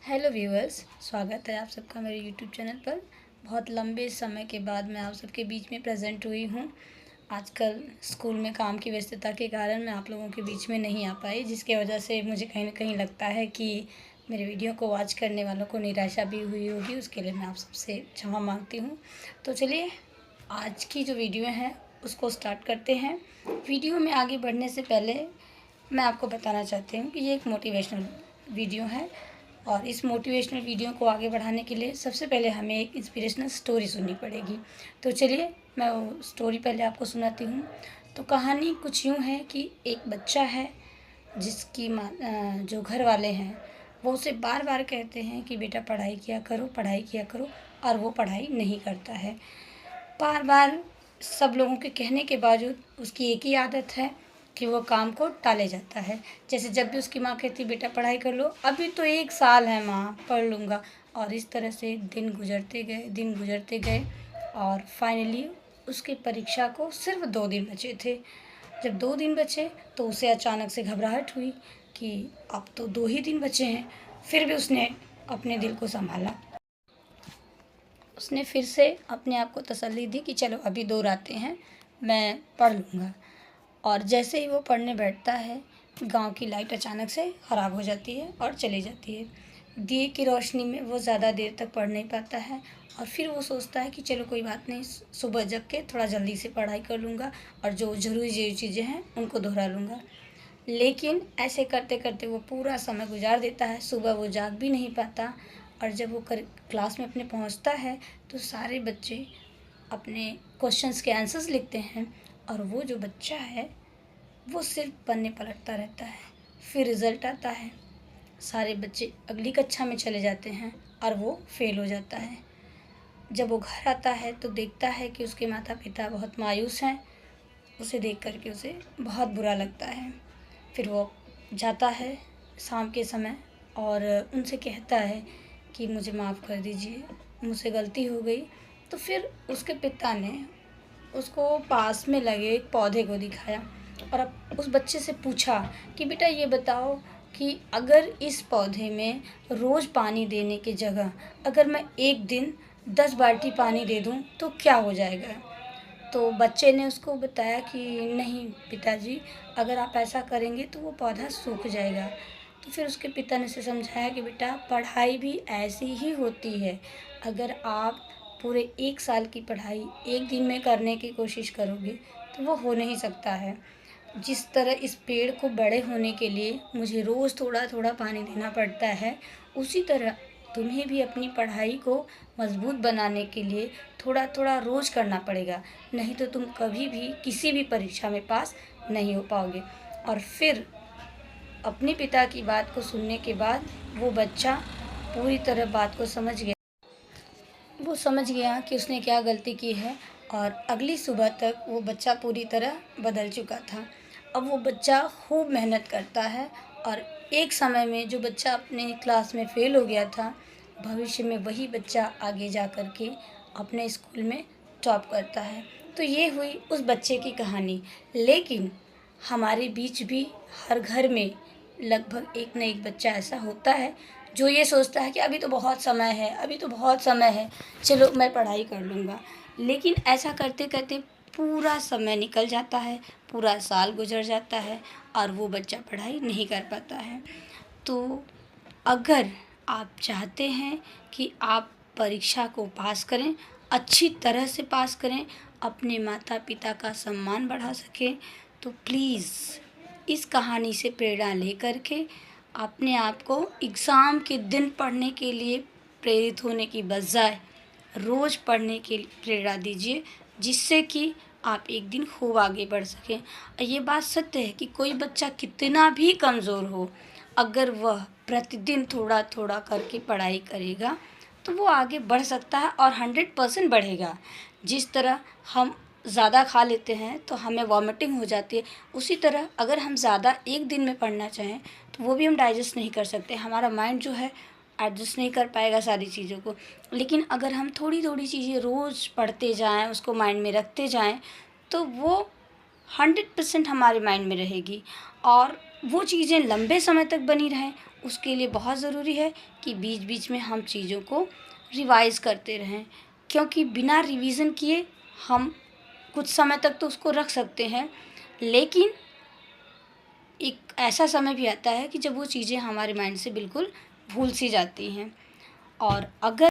Hello viewers, स्वागत है आप सबका मेरे यूट्यूब चैनल पर। बहुत लंबे समय के बाद मैं आप सबके बीच में प्रेजेंट हुई हूँ। आजकल स्कूल में काम की व्यस्तता के कारण मैं आप लोगों के बीच में नहीं आ पाई, जिसके वजह से मुझे कहीं ना कहीं लगता है कि मेरे वीडियो को वॉच करने वालों को निराशा भी हुई होगी। उसके लिए मैं आप सबसे क्षमा मांगती हूँ। तो चलिए आज की जो वीडियो है उसको स्टार्ट करते हैं। वीडियो में आगे बढ़ने से पहले मैं आपको बताना चाहती हूँ कि ये एक मोटिवेशनल वीडियो है और इस मोटिवेशनल वीडियो को आगे बढ़ाने के लिए सबसे पहले हमें एक इंस्पिरेशनल स्टोरी सुननी पड़ेगी। तो चलिए मैं वो स्टोरी पहले आपको सुनाती हूँ। तो कहानी कुछ यूँ है कि एक बच्चा है जिसकी जो घर वाले हैं वो उसे बार बार कहते हैं कि बेटा पढ़ाई किया करो, पढ़ाई किया करो, और वो पढ़ाई नहीं करता है। बार बार सब लोगों के कहने के बावजूद उसकी एक ही आदत है कि वो काम को टाले जाता है। जैसे जब भी उसकी माँ कहती बेटा पढ़ाई कर लो, अभी तो 1 साल है माँ, पढ़ लूँगा। और इस तरह से दिन गुजरते गए और फाइनली उसकी परीक्षा को सिर्फ 2 दिन बचे थे। जब 2 दिन बचे तो उसे अचानक से घबराहट हुई कि अब तो 2 ही दिन बचे हैं। फिर भी उसने अपने दिल को संभाला। उसने फिर से अपने आप को तसल्ली दी कि चलो अभी 2 रातें हैं, मैं पढ़ लूँगा। और जैसे ही वो पढ़ने बैठता है, गांव की लाइट अचानक से ख़राब हो जाती है और चली जाती है। दिए की रोशनी में वो ज़्यादा देर तक पढ़ नहीं पाता है और फिर वो सोचता है कि चलो कोई बात नहीं, सुबह जग के थोड़ा जल्दी से पढ़ाई कर लूँगा और जो ज़रूरी चीज़ें हैं उनको दोहरा लूँगा। लेकिन ऐसे करते करते वो पूरा समय गुजार देता है। सुबह वो जाग भी नहीं पाता और जब वो क्लास में अपने पहुँचता है तो सारे बच्चे अपने क्वेश्चंस के आंसर्स लिखते हैं और वो जो बच्चा है वो सिर्फ पन्ने पलटता रहता है। फिर रिज़ल्ट आता है, सारे बच्चे अगली कक्षा में चले जाते हैं और वो फेल हो जाता है। जब वो घर आता है तो देखता है कि उसके माता पिता बहुत मायूस हैं। उसे देख कर के उसे बहुत बुरा लगता है। फिर वो जाता है शाम के समय और उनसे कहता है कि मुझे माफ़ कर दीजिए, मुझसे गलती हो गई। तो फिर उसके पिता ने उसको पास में लगे एक पौधे को दिखाया और अब उस बच्चे से पूछा कि बेटा ये बताओ कि अगर इस पौधे में रोज़ पानी देने की जगह अगर मैं एक दिन 10 बाल्टी पानी दे दूँ तो क्या हो जाएगा। तो बच्चे ने उसको बताया कि नहीं पिताजी, अगर आप ऐसा करेंगे तो वो पौधा सूख जाएगा। तो फिर उसके पिता ने उसे समझाया कि बेटा पढ़ाई भी ऐसी ही होती है। अगर आप पूरे 1 साल की पढ़ाई एक दिन में करने की कोशिश करोगे तो वो हो नहीं सकता है। जिस तरह इस पेड़ को बड़े होने के लिए मुझे रोज़ थोड़ा थोड़ा पानी देना पड़ता है, उसी तरह तुम्हें भी अपनी पढ़ाई को मजबूत बनाने के लिए थोड़ा थोड़ा रोज़ करना पड़ेगा, नहीं तो तुम कभी भी किसी भी परीक्षा में पास नहीं हो पाओगे। और फिर अपने पिता की बात को सुनने के बाद वो बच्चा पूरी तरह बात को समझ गया। वो समझ गया कि उसने क्या गलती की है और अगली सुबह तक वो बच्चा पूरी तरह बदल चुका था। अब वो बच्चा खूब मेहनत करता है और एक समय में जो बच्चा अपने क्लास में फ़ेल हो गया था, भविष्य में वही बच्चा आगे जा कर के अपने स्कूल में टॉप करता है। तो ये हुई उस बच्चे की कहानी। लेकिन हमारे बीच भी हर घर में लगभग एक न एक बच्चा ऐसा होता है जो ये सोचता है कि अभी तो बहुत समय है, अभी तो बहुत समय है, चलो मैं पढ़ाई कर लूँगा। लेकिन ऐसा करते करते पूरा समय निकल जाता है, पूरा साल गुजर जाता है और वो बच्चा पढ़ाई नहीं कर पाता है। तो अगर आप चाहते हैं कि आप परीक्षा को पास करें, अच्छी तरह से पास करें, अपने माता पिता का सम्मान बढ़ा सकें, तो प्लीज़ इस कहानी से प्रेरणा लेकर के अपने आप को एग्ज़ाम के दिन पढ़ने के लिए प्रेरित होने की बजाय रोज़ पढ़ने की प्रेरणा दीजिए, जिससे कि आप एक दिन खूब आगे बढ़ सकें। और ये बात सत्य है कि कोई बच्चा कितना भी कमज़ोर हो, अगर वह प्रतिदिन थोड़ा थोड़ा करके पढ़ाई करेगा तो वो आगे बढ़ सकता है और 100% बढ़ेगा। जिस तरह हम ज़्यादा खा लेते हैं तो हमें वॉमिटिंग हो जाती है, उसी तरह अगर हम ज़्यादा एक दिन में पढ़ना चाहें तो वो भी हम डाइजेस्ट नहीं कर सकते। हमारा माइंड जो है एडजस्ट नहीं कर पाएगा सारी चीज़ों को। लेकिन अगर हम थोड़ी थोड़ी चीज़ें रोज़ पढ़ते जाएं, उसको माइंड में रखते जाएं, तो वो 100% हमारे माइंड में रहेगी और वो चीज़ें लंबे समय तक बनी रहें, उसके लिए बहुत ज़रूरी है कि बीच बीच में हम चीज़ों को रिवाइज़ करते रहें, क्योंकि बिना रिवीज़न किए हम कुछ समय तक तो उसको रख सकते हैं, लेकिन एक ऐसा समय भी आता है कि जब वो चीज़ें हमारे माइंड से बिल्कुल भूल सी जाती हैं। और अगर